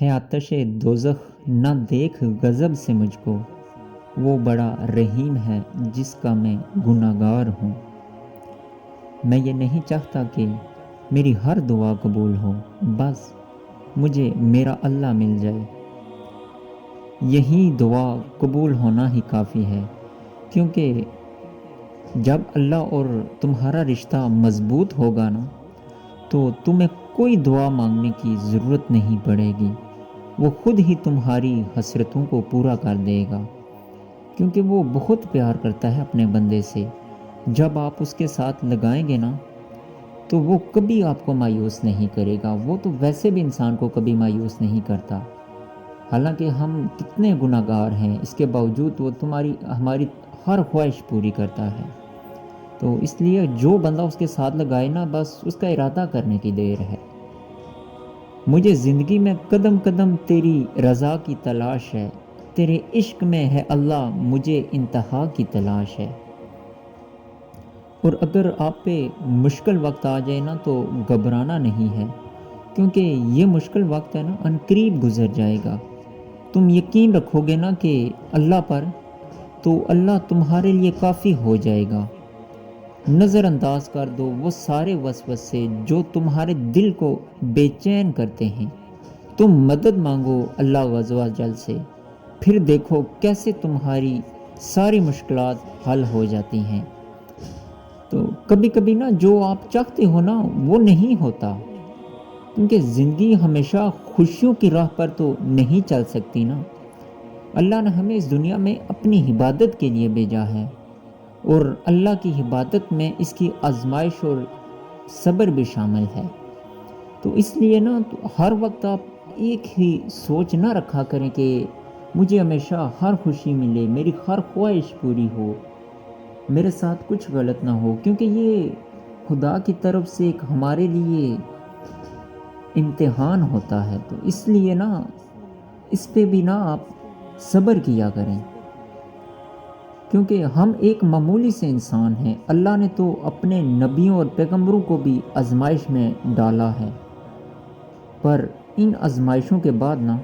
ہے آتش دوزخ نہ دیکھ غضب سے مجھ کو، وہ بڑا رحیم ہے جس کا میں گناہگار ہوں۔ میں یہ نہیں چاہتا کہ میری ہر دعا قبول ہو، بس مجھے میرا اللہ مل جائے۔ یہی دعا قبول ہونا ہی کافی ہے، کیونکہ جب اللہ اور تمہارا رشتہ مضبوط ہوگا نا، تو تمہیں کوئی دعا مانگنے کی ضرورت نہیں پڑے گی، وہ خود ہی تمہاری حسرتوں کو پورا کر دے گا، کیونکہ وہ بہت پیار کرتا ہے اپنے بندے سے۔ جب آپ اس کے ساتھ لگائیں گے نا، تو وہ کبھی آپ کو مایوس نہیں کرے گا۔ وہ تو ویسے بھی انسان کو کبھی مایوس نہیں کرتا، حالانکہ ہم کتنے گناہ گار ہیں، اس کے باوجود وہ ہماری ہر خواہش پوری کرتا ہے۔ تو اس لیے جو بندہ اس کے ساتھ لگائے نا، بس اس کا ارادہ کرنے کی دیر ہے۔ مجھے زندگی میں قدم قدم تیری رضا کی تلاش ہے، تیرے عشق میں ہے اللہ مجھے انتہا کی تلاش ہے۔ اور اگر آپ پہ مشکل وقت آ جائے نا، تو گھبرانا نہیں ہے، کیونکہ یہ مشکل وقت ہے نا عنقریب گزر جائے گا۔ تم یقین رکھو گے نا کہ اللہ پر، تو اللہ تمہارے لیے کافی ہو جائے گا۔ نظر انداز کر دو وہ سارے وسوسے جو تمہارے دل کو بے چین کرتے ہیں۔ تم مدد مانگو اللہ عز و جل سے، پھر دیکھو کیسے تمہاری ساری مشکلات حل ہو جاتی ہیں۔ تو کبھی کبھی نا جو آپ چاہتے ہو نا وہ نہیں ہوتا، کیونکہ زندگی ہمیشہ خوشیوں کی راہ پر تو نہیں چل سکتی نا۔ اللہ نے ہمیں اس دنیا میں اپنی عبادت کے لیے بھیجا ہے، اور اللہ کی عبادت میں اس کی آزمائش اور صبر بھی شامل ہے۔ تو اس لیے نا ہر وقت آپ ایک ہی سوچ نہ رکھا کریں کہ مجھے ہمیشہ ہر خوشی ملے، میری ہر خواہش پوری ہو، میرے ساتھ کچھ غلط نہ ہو، کیونکہ یہ خدا کی طرف سے ایک ہمارے لیے امتحان ہوتا ہے۔ تو اس لیے نا اس پہ بھی نا آپ صبر کیا کریں، کیونکہ ہم ایک معمولی سے انسان ہیں۔ اللہ نے تو اپنے نبیوں اور پیغمبروں کو بھی آزمائش میں ڈالا ہے، پر ان آزمائشوں کے بعد نا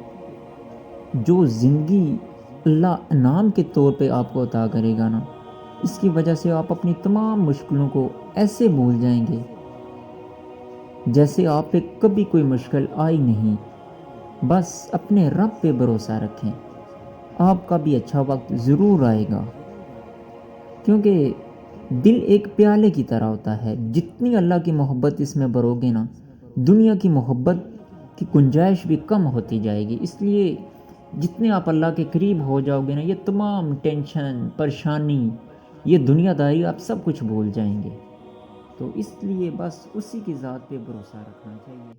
جو زندگی اللہ انعام کے طور پہ آپ کو عطا کرے گا نا، اس کی وجہ سے آپ اپنی تمام مشکلوں کو ایسے بھول جائیں گے جیسے آپ پہ کبھی کوئی مشکل آئی نہیں۔ بس اپنے رب پہ بھروسہ رکھیں، آپ کا بھی اچھا وقت ضرور آئے گا، کیونکہ دل ایک پیالے کی طرح ہوتا ہے، جتنی اللہ کی محبت اس میں بھرو گے نا، دنیا کی محبت کی گنجائش بھی کم ہوتی جائے گی۔ اس لیے جتنے آپ اللہ کے قریب ہو جاؤ گے نا، یہ تمام ٹینشن، پریشانی، یہ دنیا داری آپ سب کچھ بھول جائیں گے۔ تو اس لیے بس اسی کی ذات پہ بھروسہ رکھنا چاہیے۔